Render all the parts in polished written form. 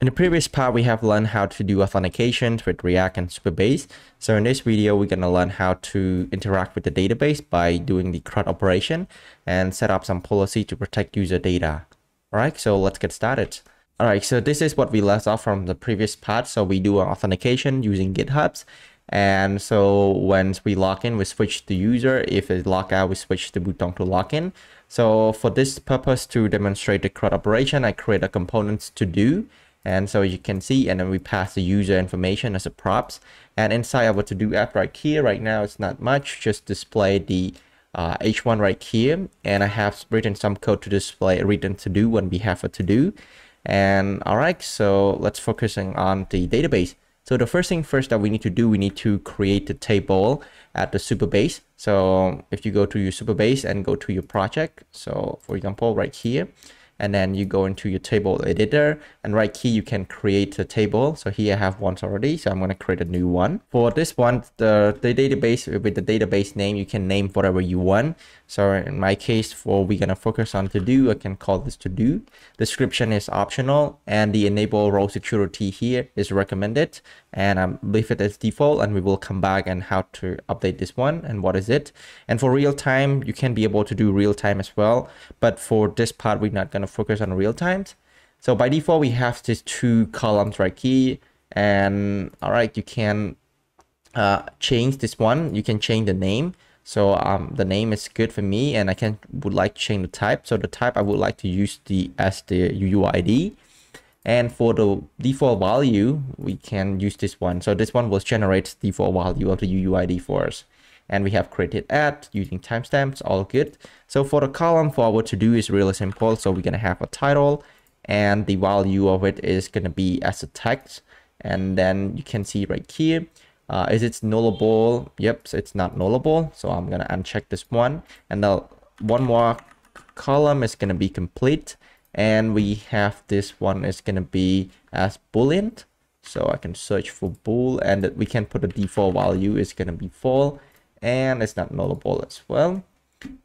In the previous part, we have learned how to do authentications with React and Supabase. So in this video, we're going to learn how to interact with the database by doing the CRUD operation and set up some policy to protect user data. All right, so let's get started. All right, so this is what we left off from the previous part. So we do an authentication using GitHubs. And so once we log in, we switch the user. If it's log out, we switch the button to login. So for this purpose, to demonstrate the CRUD operation, I create a component to do. And so you can see, and then we pass the user information as a props. And inside of what to do app right here, right now it's not much, just display the H1 right here. And I have written some code to display written to do when we have a to do. And all right, so let's focusing on the database. So the first thing first that we need to do, we need to create the table at the Supabase. So if you go to your Supabase and go to your project, so for example, right here, and then you go into your table editor, and right here you can create a table. So here I have one already, so I'm going to create a new one. For this one, the database, with the database name, you can name whatever you want. So in my case, we're going to focus on to do, I can call this to do. Description is optional, and the enable role security here is recommended, and I leave it as default, and we will come back and how to update this one and what is it. And for real time, you can be able to do real time as well, but for this part, we're not going to focus on real times. So by default, we have these two columns right here, and all right, you can change this one. You can change the name. So the name is good for me, and I would like to change the type. So the type I would like to use as the UUID. And for the default value, we can use this one. So this one will generate default value of the UUID for us. And we have created add using timestamps, all good. So for the column, for what to do is really simple. So we're gonna have a title, and the value of it is gonna be as a text. And then you can see right here, is it nullable? Yep, so it's not nullable. So I'm gonna uncheck this one. And the one more column is gonna be complete. And we have this one is gonna be as boolean. So I can search for bool, and that we can put a default value is gonna be full, and it's not nullable as well.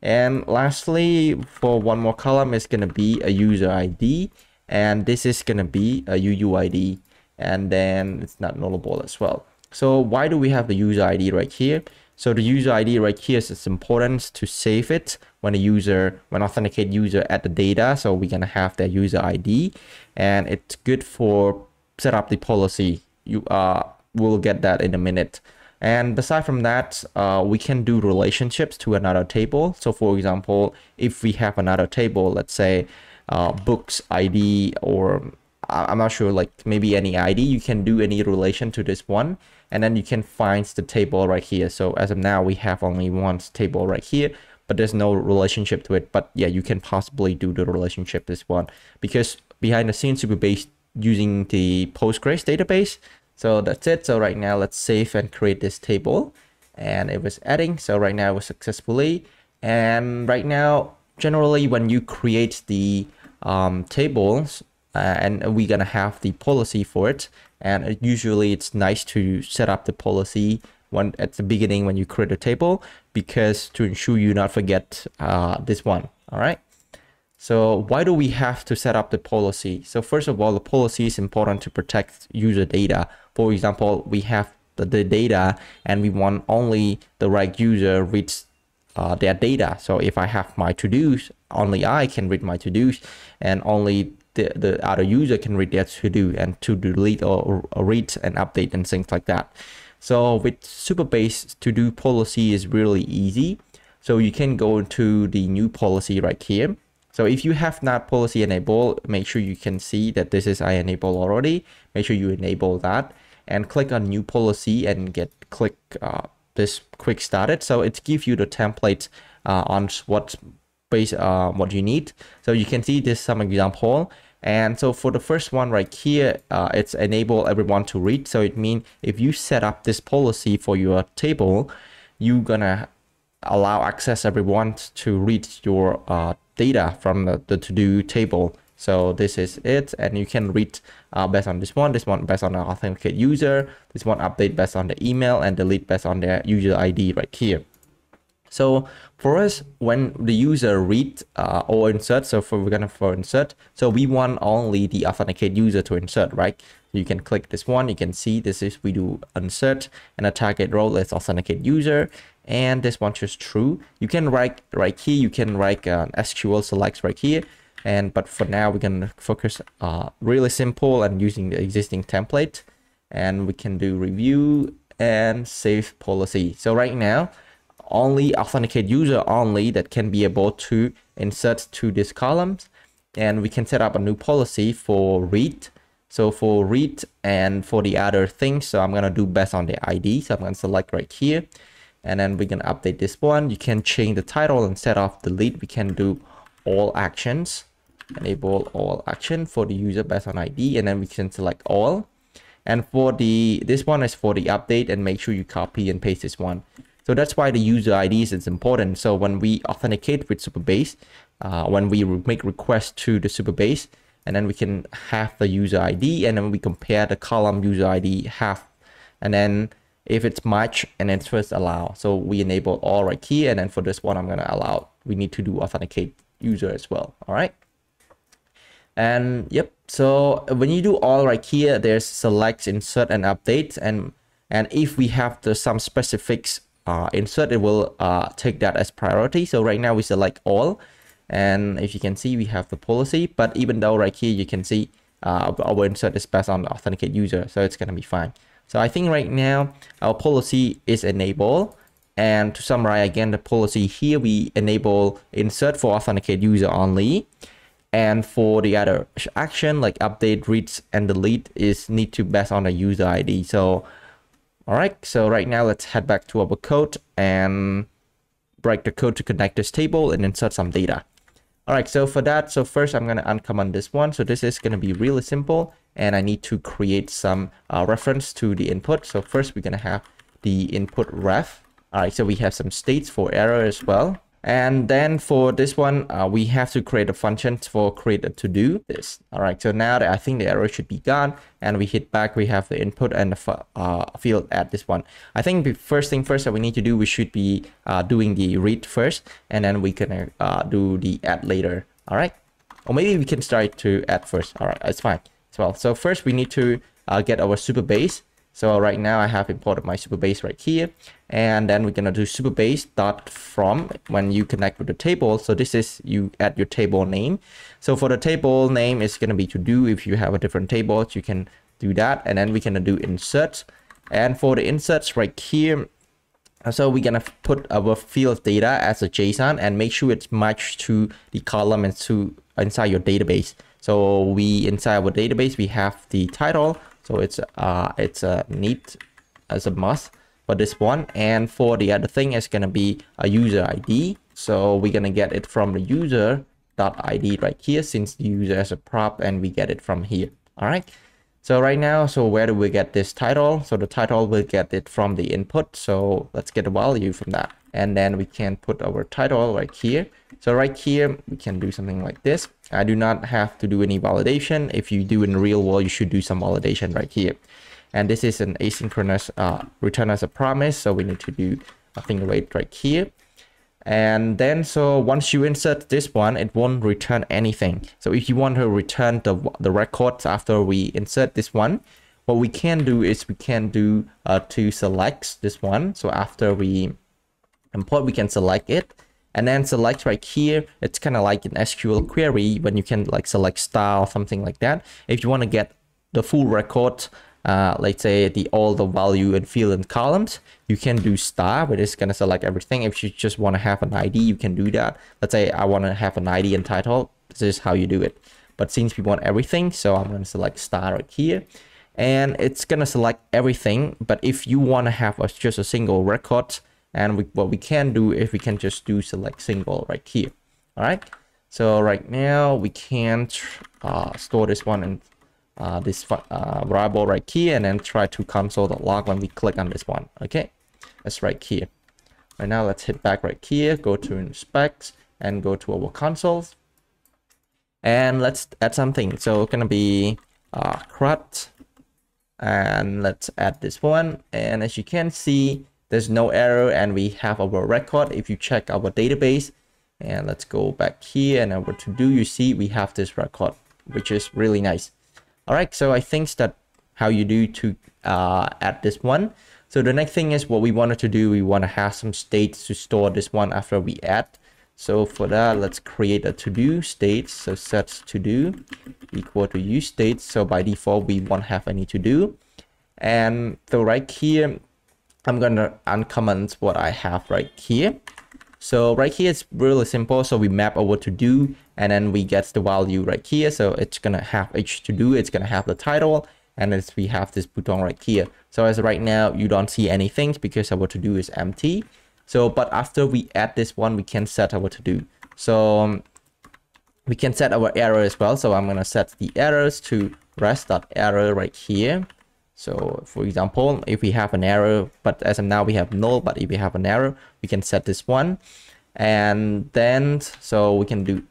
And lastly, for one more column is gonna be a user ID, and this is gonna be a UUID, and then it's not nullable as well. So why do we have the user ID right here? So the user ID right here is important to save it when authenticate user add the data. So we're gonna have their user ID, and it's good for set up the policy. We'll get that in a minute. And aside from that, we can do relationships to another table. So for example, if we have another table, let's say books ID, or I'm not sure, like maybe any ID, you can do any relation to this one, and then you can find the table right here. So as of now, we have only one table right here, but there's no relationship to it. But yeah, you can possibly do the relationship this one, because behind the scenes, Supabase using the Postgres database. So that's it. So right now, let's save and create this table, and it was adding. So right now it was successfully. And right now, generally when you create the tables, and we're gonna have the policy for it, and usually it's nice to set up the policy at the beginning when you create a table, because to ensure you not forget this one. All right. So why do we have to set up the policy? So first of all, the policy is important to protect user data. For example, we have the data, and we want only the right user reads their data. So if I have my to-dos, only I can read my to-dos, and only the other user can read their to-do, and to delete or read and update and things like that. So with Supabase, to-do policy is really easy. So you can go into the new policy right here. So if you have not policy enabled, make sure you can see that this is I enable already. Make sure you enable that and click on new policy and click this quick started. So it gives you the template on what you need. So you can see this some example. And so for the first one right here, it's enable everyone to read. So it means if you set up this policy for your table, you're gonna allow access everyone to read your data from the to-do table. So this is it, and you can read based on this one based on the authenticate user, this one update based on the email, and delete based on their user ID right here. So for us, when the user read or insert, so for insert, so we want only the authenticate user to insert, right? You can click this one, you can see this is we do insert, and a target role is authenticate user, and this one is true. You can write right here, you can write SQL selects right here, but for now we're gonna focus really simple and using the existing template, and we can do review and save policy. So right now, only authenticate user only that can be able to insert to these columns, and we can set up a new policy for read. So for read and for the other things, so I'm gonna do based on the ID. So I'm gonna select right here, and then we're gonna update this one. You can change the title instead of delete. We can do all actions, enable all action for the user based on ID, and then we can select all. And for this one is for the update, and make sure you copy and paste this one. So that's why the user IDs is important. So when we authenticate with Supabase, when we make requests to the Supabase, and then we can have the user ID, and then we compare the column user ID have, and then if it's match, and then first allow. So we enable all right here, and then for this one, I'm gonna allow. We need to do authenticate user as well. All right. And yep. So when you do all right here, there's select, insert, and update, and if we have some specifics insert, it will take that as priority. So right now we select all, and if you can see, we have the policy, but even though right here you can see our insert is based on the authenticate user, so it's gonna be fine. So I think right now our policy is enabled, and to summarize again, the policy here, we enable insert for authenticate user only, and for the other action like update, reads, and delete is need to based on the user ID. So all right, so right now let's head back to our code and write the code to connect this table and insert some data. All right, so for that, so first I'm gonna uncomment this one. So this is gonna be really simple, and I need to create some reference to the input. So first we're gonna have the input ref. All right, so we have some states for error as well. And then for this one, we have to create a function for create a to do this. All right, so now that I think the error should be gone, and we hit back, we have the input and the field at this one. I think the first thing first that we need to do, we should be doing the read first, and then we can do the add later. All right, or maybe we can start to add first. All right, it's fine as well. So first we need to get our Supabase. So right now I have imported my Supabase right here, and then we're gonna do Supabase dot from when you connect with the table. So this is you add your table name. So for the table name, it's gonna be to do. If you have a different table, you can do that, and then we're gonna do insert. And for the inserts right here, so we're gonna put our field data as a JSON and make sure it's matched to the column and to inside your database. So we inside our database we have the title. So it's a need as a must for this one, and for the other thing it's gonna be a user ID. So we're gonna get it from the user.id right here, since the user has a prop, and we get it from here. All right. So right now, so where do we get this title? So the title will get it from the input. So let's get a value from that, and then we can put our title right here. So right here we can do something like this. I do not have to do any validation. If you do in the real world, you should do some validation right here. And this is an asynchronous return as a promise. So we need to do a thing right here. And then so once you insert this one, it won't return anything. So if you want to return the records after we insert this one, what we can do is we can do to select this one. So after we import, we can select it. And then select right here, it's kind of like an SQL query when you can like select style, something like that. If you want to get the full record, let's say all the value and field and columns, you can do star, but it's going to select everything. If you just want to have an ID, you can do that. Let's say I want to have an ID and title. This is how you do it. But since we want everything, so I'm going to select star right here. And it's going to select everything. But if you want to have just a single record, and what we can do is we can just do select single right here. All right, so right now we can store this one in this variable right here, and then try to console the log when we click on this one. Okay, that's right here. Right now let's hit back right here, go to inspect, and go to our consoles, and let's add something. So it's gonna be crud, and let's add this one. And as you can see, there's no error and we have our record. If you check our database, and let's go back here and our to do, you see we have this record, which is really nice. All right, so I think that how you do to add this one. So the next thing is what we wanted to do. We want to have some states to store this one after we add. So for that, let's create a to-do state. So set to-do equal to use state. So by default, we won't have any to-do. And so right here, I'm going to uncomment what I have right here. So right here, it's really simple. So we map over to-do and then we get the value right here. So it's going to have each to-do. It's going to have the title. And as we have this button right here. So as right now, you don't see anything because our to-do is empty. So, but after we add this one, we can set our to-do. So we can set our error as well. So I'm going to set the errors to rest.error right here. So for example, if we have an error, but as of now we have null, but if we have an error, we can set this one. And then, so we can do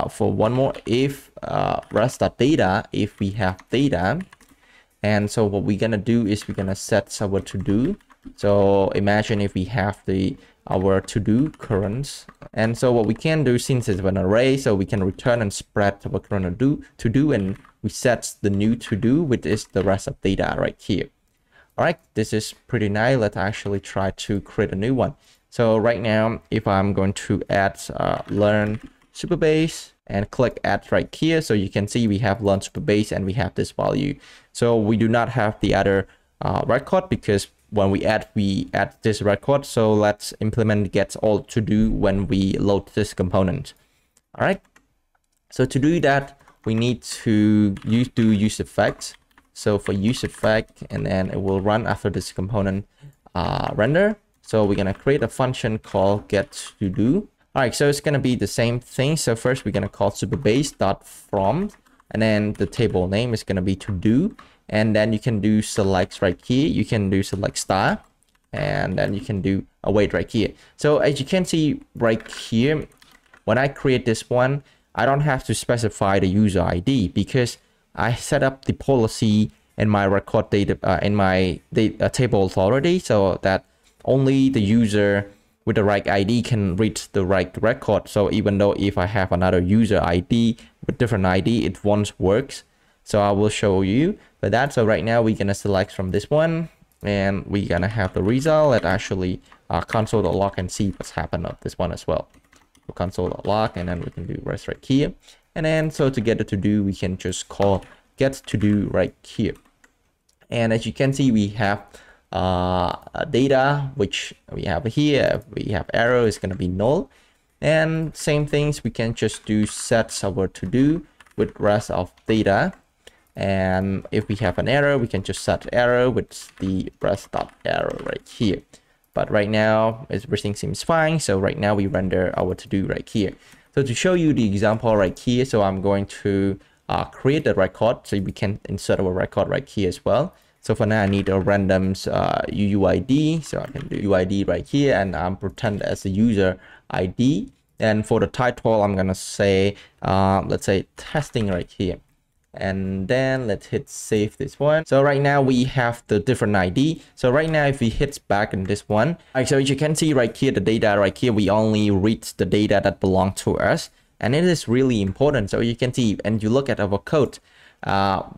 for one more, if rest.data, if we have data. And so what we're going to do is we're going to set our to-do. So imagine if we have our to-do current, and so what we can do, since it's an array, so we can return and spread our current to-do, and we set the new to-do, which is the rest of data right here. All right, this is pretty nice. Let's actually try to create a new one. So right now, if I'm going to add learn Supabase and click add right here, so you can see we have learn Supabase and we have this value. So we do not have the other record because when we add this record. So let's implement get all to do when we load this component. All right. So to do that, we need to do use effect. So for use effect, and then it will run after this component render. So we're gonna create a function called get to do. All right. So it's gonna be the same thing. So first we're gonna call supabase.from, and then the table name is gonna be to do. And then you can do selects right here. You can do select star, and then you can do await right here. So as you can see right here, when I create this one, I don't have to specify the user ID because I set up the policy in my record data in my tables already, so that only the user with the right ID can read the right record. So even though if I have another user ID with different ID, it won't works. So I will show you for that. So right now we're gonna select from this one, and we're gonna have the result. Let's actually console.log and see what's happened of this one as well. So console.log, and then we can do rest right here. And then so to get the to do, we can just call get to do right here. And as you can see, we have data, which we have here. We have error is gonna be null, and same things we can just do set our to do with rest of data. And if we have an error, we can just set error with the rest.error right here. But right now, everything seems fine. So right now we render our to-do right here. So to show you the example right here, so I'm going to create a record. So we can insert our record right here as well. So for now, I need a random UUID. So I can do UID right here, and I'm pretend as a user ID. And for the title, I'm gonna say, let's say testing right here. And then let's hit save this one. So right now we have the different ID. So right now if we hit back in this one, so as you can see right here, the data right here, we only read the data that belong to us. And it is really important. So you can see, and you look at our code,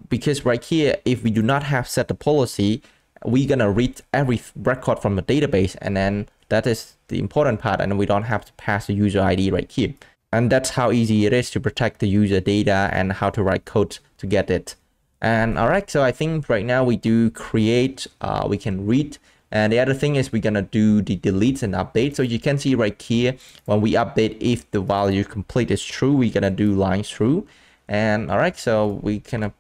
because right here, if we do not have set the policy, we're gonna read every record from the database, and then that is the important part, and we don't have to pass the user ID right here. And that's how easy it is to protect the user data and how to write code to get it. And all right, so I think right now we do create, we can read. And the other thing is we're gonna do the deletes and update. So you can see right here, when we update, if the value complete is true, we're gonna do line through. And all right, so we can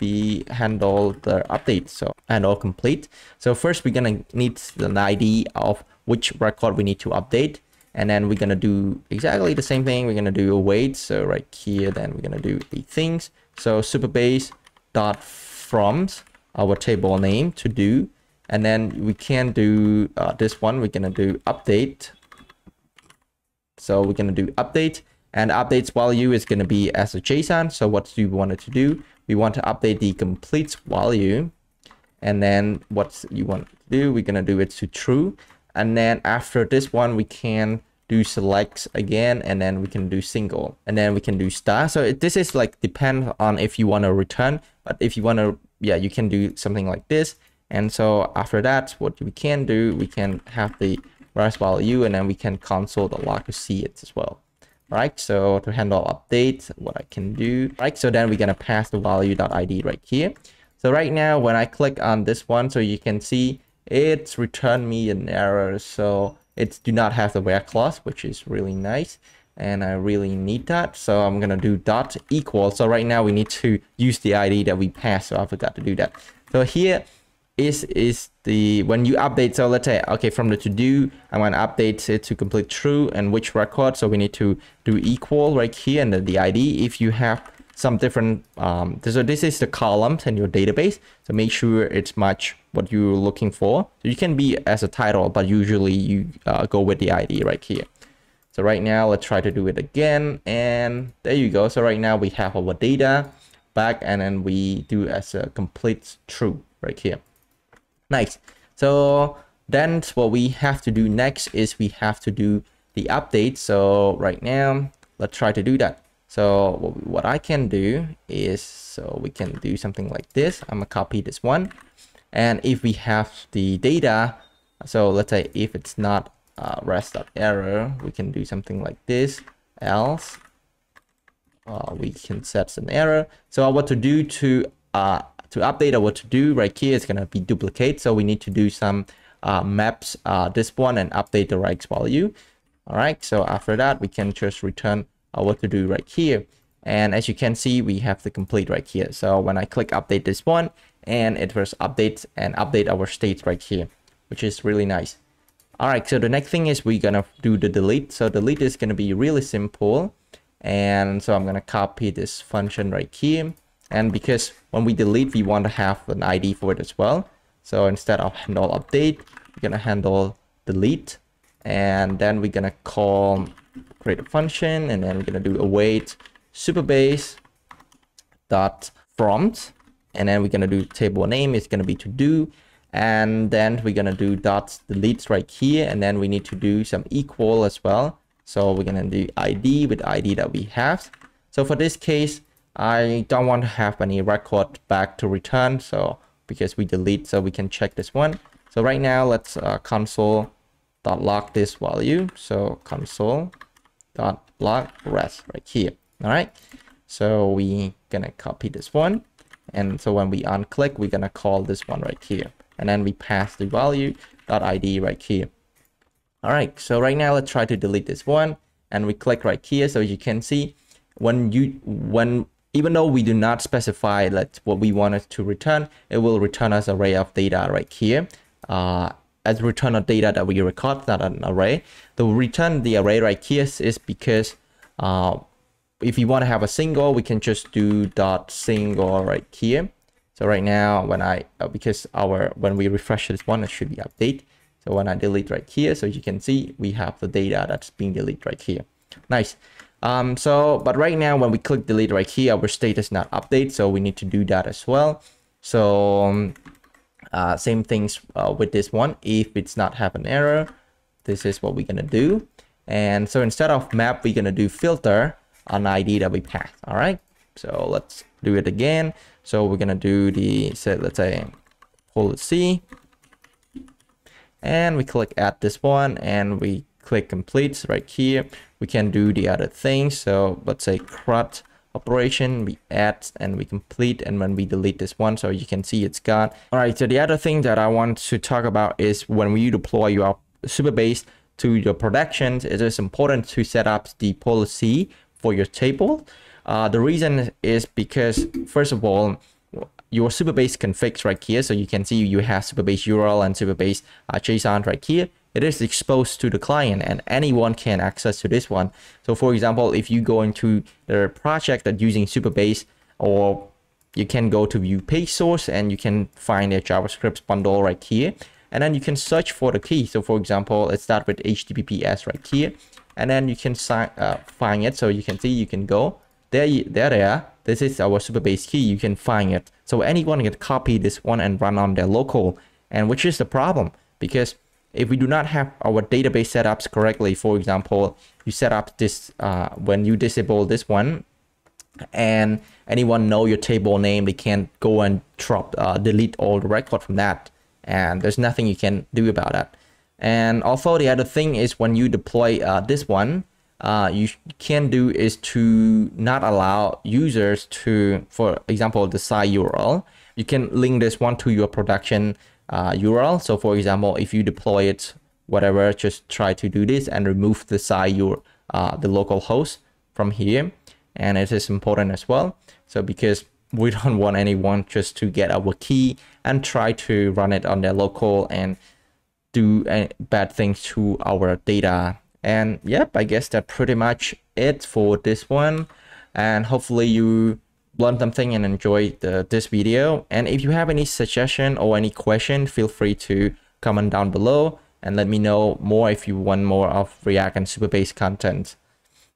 handle the update. So handle complete. So first we're gonna need an ID of which record we need to update. And then we're gonna do exactly the same thing. We're gonna do await. So right here, then we're gonna do the things. So supabase.from our table name to do. And then we can do this one. We're gonna do update. So we're gonna do update, and update's value is gonna be as a JSON. So what do we want it to do? We want to update the complete value. And then what you want to do, we're gonna do it to true. And then after this one, we can do selects again, and then we can do single, and then we can do star. So this is like depend on if you want to return, but if you want to, yeah, you can do something like this. And so after that, what we can do, we can have the res value, and then we can console the log to see it as well. Right, so to handle updates, what I can do, right, so then we're gonna pass the value.id right here. So right now when I click on this one, so you can see it's returned me an error. So it's do not have the where clause, which is really nice, and I really need that. So I'm gonna do dot equal. So right now we need to use the ID that we passed, so I forgot to do that. So here is the when you update. So let's say, okay, from the to do, I'm gonna update it to complete true, and which record, so we need to do equal right here, and then the ID. If you have some different so this is the columns in your database, so make sure it's match what you're looking for. So you can be as a title, but usually you go with the ID right here. So right now let's try to do it again, and there you go. So right now we have our data back, and then we do as a complete true right here. Nice. So then what we have to do next is we have to do the update. So right now let's try to do that. So what I can do is, so we can do something like this. I'm gonna copy this one, and if we have the data, so let's say if it's not res.error, we can do something like this, else we can set an error. So what to do to update, or what to do right here is gonna be duplicate. So we need to do some maps this one and update the right value. All right, so after that we can just return what to do right here, and as you can see we have the complete right here. So when I click update this one, and it was update and update our states right here, which is really nice. All right, so the next thing is we're gonna do the delete. So delete is gonna be really simple, and so I'm gonna copy this function right here, and because when we delete we want to have an ID for it as well. So instead of handle update, we're gonna handle delete, and then we're gonna call create a function, and then we're gonna do await Supabase dot prompt, and then we're gonna do table name is gonna be to do, and then we're gonna do dot delete right here, and then we need to do some equal as well. So we're gonna do ID with ID that we have. So for this case, I don't want to have any record back to return, so because we delete, so we can check this one. So right now let's console dot log this value. So console dot log res right here. All right, so we gonna copy this one, and so when we unclick, we're gonna call this one right here, and then we pass the value dot ID right here. All right, so right now let's try to delete this one, and we click right here. So you can see when even though we do not specify that what we wanted to return, it will return us array of data right here. As return of data that we record, not an array. The return the array right here is because if you want to have a single, we can just do dot single right here. So right now when I because when we refresh this one, it should be update. So when I delete right here, so you can see we have the data that's being deleted right here. Nice. But right now when we click delete right here, our state is not update, so we need to do that as well. So same things with this one. If it's not have an error, this is what we're gonna do. And so instead of map, we're gonna do filter on ID that we passed. All right, so let's do it again. So we're gonna do the let's say policy, and we click add this one, and we click complete right here. We can do the other things. So let's say crud operation, we add and we complete, and when we delete this one, so you can see it's gone. All right, so the other thing that I want to talk about is when you deploy your Supabase to your productions, it is important to set up the policy for your table. The reason is because, first of all, your Supabase configs right here, so you can see you have Supabase URL and Supabase JSON right here. It is exposed to the client, and anyone can access to this one. So for example, if you go into the project that using Supabase, or you can go to view page source and you can find a JavaScript bundle right here, and then you can search for the key. So for example, let's start with HTTPS right here, and then you can find it. So you can see you can go there. This is our Supabase key. You can find it. So anyone can copy this one and run on their local, and which is the problem, because if we do not have our database setups correctly, for example, you set up this when you disable this one, and anyone know your table name, they can go and delete all the record from that, and there's nothing you can do about that. And also the other thing is, when you deploy this one, you can do is to not allow users to, for example, the site URL, you can link this one to your production URL. So for example, if you deploy it, whatever, just try to do this and remove the site the local host from here. And it is important as well. So because we don't want anyone just to get our key and try to run it on their local and do bad things to our data. And yep, I guess that's pretty much it for this one. And hopefully you learned something and enjoyed this video. And if you have any suggestion or any question, feel free to comment down below and let me know more if you want more of React and Supabase content.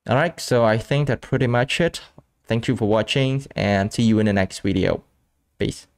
All right, so I think that's pretty much it. Thank you for watching and see you in the next video. Peace.